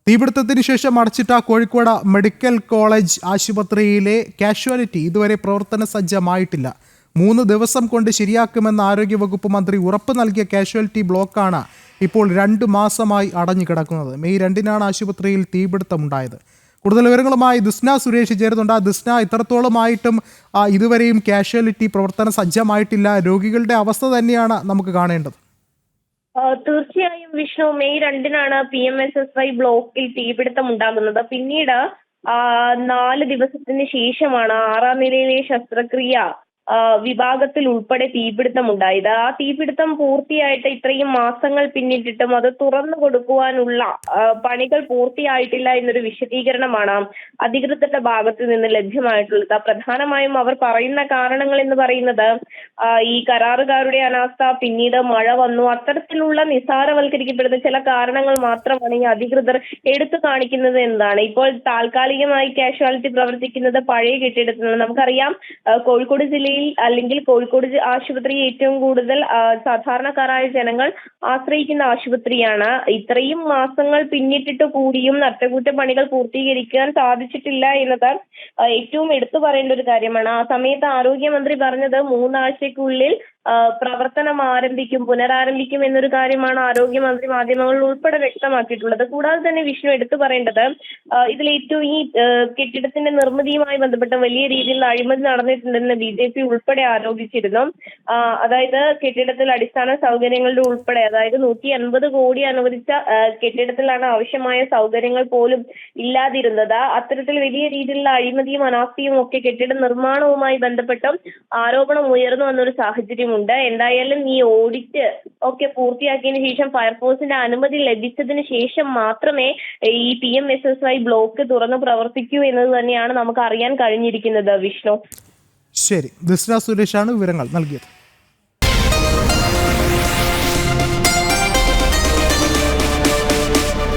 തീപിടുത്തത്തിന് ശേഷം അടച്ചിട്ട Kozhikode medical college ആശുപത്രിയിലെ കാഷ്വാലിറ്റി ഇതുവരെ പ്രവർത്തന സജ്ജമായിട്ടില്ല. 3 ദിവസം കൊണ്ട് ശരിയാക്കുമെന്ന് ആരോഗ്യവകുപ്പ് മന്ത്രി ഉറപ്പ് നൽകിയ കാഷ്വാലിറ്റി ബ്ലോക്കാണ് ഇപ്പോൾ 2 മാസമായി അടഞ്ഞുകിടക്കുന്നത്. മെയ് 2-നാണ് ആശുപത്രിയിൽ തീപിടുത്തമുണ്ടായത്. കൂടുതൽ വിവരങ്ങളുമായി ദിസ്ന സുരേഷ് ചേരുന്നുണ്ട്. ദിസ്ന, ഇത്രത്തോളമായിട്ടും ഇതുവരെയും കാഷ്വാലിറ്റി പ്രവർത്തന സജ്ജമായിട്ടില്ല. രോഗികളുടെ അവസ്ഥ തന്നെയാണ് നമുക്ക് കാണേണ്ടത്. തീർച്ചയായും വിഷ്ണു, മെയ് 2-നാണ് PMSSY ബ്ലോക്കിൽ തീപിടുത്തം ഉണ്ടാകുന്നത്. പിന്നീട് 4 ദിവസത്തിന് ശേഷമാണ് 6-ാം നിലയിലെ ശസ്ത്രക്രിയ വിഭാഗത്തിൽ ഉൾപ്പെടെ തീപിടുത്തം ഉണ്ടായത്. ആ തീപിടുത്തം പൂർത്തിയായിട്ട് ഇത്രയും മാസങ്ങൾ പിന്നിട്ടിട്ടും അത് തുറന്നു കൊടുക്കുവാനുള്ള പണികൾ പൂർത്തിയായിട്ടില്ല എന്നൊരു വിശദീകരണമാണ് അധികൃതരുടെ ഭാഗത്ത് നിന്ന് ലഭ്യമായിട്ടുള്ളത്. പ്രധാനമായും അവർ പറയുന്ന കാരണങ്ങൾ എന്ന് പറയുന്നത് ഈ കരാറുകാരുടെ അനാസ്ഥ, പിന്നീട് മഴ വന്നു, അത്തരത്തിലുള്ള നിസ്സാരവൽക്കരിക്കപ്പെടുന്ന ചില കാരണങ്ങൾ മാത്രമാണ് ഈ അധികൃതർ എടുത്തു കാണിക്കുന്നത് എന്നതാണ്. ഇപ്പോൾ താൽക്കാലികമായി കാഷ്വാലിറ്റി പ്രവർത്തിക്കുന്നത് പഴയ കെട്ടിടത്തിലാണ്. നമുക്കറിയാം, കോഴിക്കോട് ജില്ലയിൽ അല്ലെങ്കിൽ കോഴിക്കോട് ആശുപത്രി ഏറ്റവും കൂടുതൽ സാധാരണക്കാരായ ജനങ്ങൾ ആശ്രയിക്കുന്ന ആശുപത്രിയാണ്. ഇത്രയും മാസങ്ങൾ പിന്നിട്ടിട്ട് കൂടിയും അറ്റകുറ്റപ്പണികൾ പൂർത്തീകരിക്കാൻ സാധിച്ചിട്ടില്ല എന്നത് ഏറ്റവും എടുത്തു പറയേണ്ട ഒരു കാര്യമാണ്. ആ സമയത്ത് ആരോഗ്യമന്ത്രി പറഞ്ഞത് 3 ആഴ്ചയ്ക്കുള്ളിൽ പ്രവർത്തനം പുനരാരംഭിക്കും എന്നൊരു കാര്യമാണ് ആരോഗ്യമന്ത്രി മാധ്യമങ്ങളിൽ ഉൾപ്പെടെ വ്യക്തമാക്കിയിട്ടുള്ളത്. കൂടാതെ തന്നെ വിഷ്ണു, എടുത്തു പറയേണ്ടത് ഇതിൽ ഏറ്റവും ഈ കെട്ടിടത്തിന്റെ നിർമ്മിതിയുമായി ബന്ധപ്പെട്ട വലിയ രീതിയിൽ അഴിമതി നടന്നിട്ടുണ്ടെന്ന് BJP ഉൾപ്പെടെ ആരോപിച്ചിരുന്നു. അതായത് കെട്ടിടത്തിൽ അടിസ്ഥാന സൗകര്യങ്ങളുടെ ഉൾപ്പെടെ, അതായത് 150 കോടി അനുവദിച്ച കെട്ടിടത്തിലാണ് ആവശ്യമായ സൗകര്യങ്ങൾ പോലും ഇല്ലാതിരുന്നത്. അത്തരത്തിൽ വലിയ രീതിയിലുള്ള അഴിമതിയും അനാസ്ഥയും ഒക്കെ കെട്ടിട നിർമ്മാണവുമായി ബന്ധപ്പെട്ടും ആരോപണം ഉയർന്നു വന്നൊരു സാഹചര്യമുണ്ട്. എന്തായാലും ഈ ഓഡിറ്റ് ഒക്കെ പൂർത്തിയാക്കിയതിനു ശേഷം ഫയർഫോഴ്സിന്റെ അനുമതി ലഭിച്ചതിന് ശേഷം മാത്രമേ ഈ PMSSY ബ്ലോക്ക് തുറന്ന് പ്രവർത്തിക്കൂ എന്നത് തന്നെയാണ് നമുക്ക് അറിയാൻ കഴിഞ്ഞിരിക്കുന്നത്. വിഷ്ണു, ശരി, ദിസ്ന സുരേഷാണ് വിവരങ്ങൾ നൽകിയത്.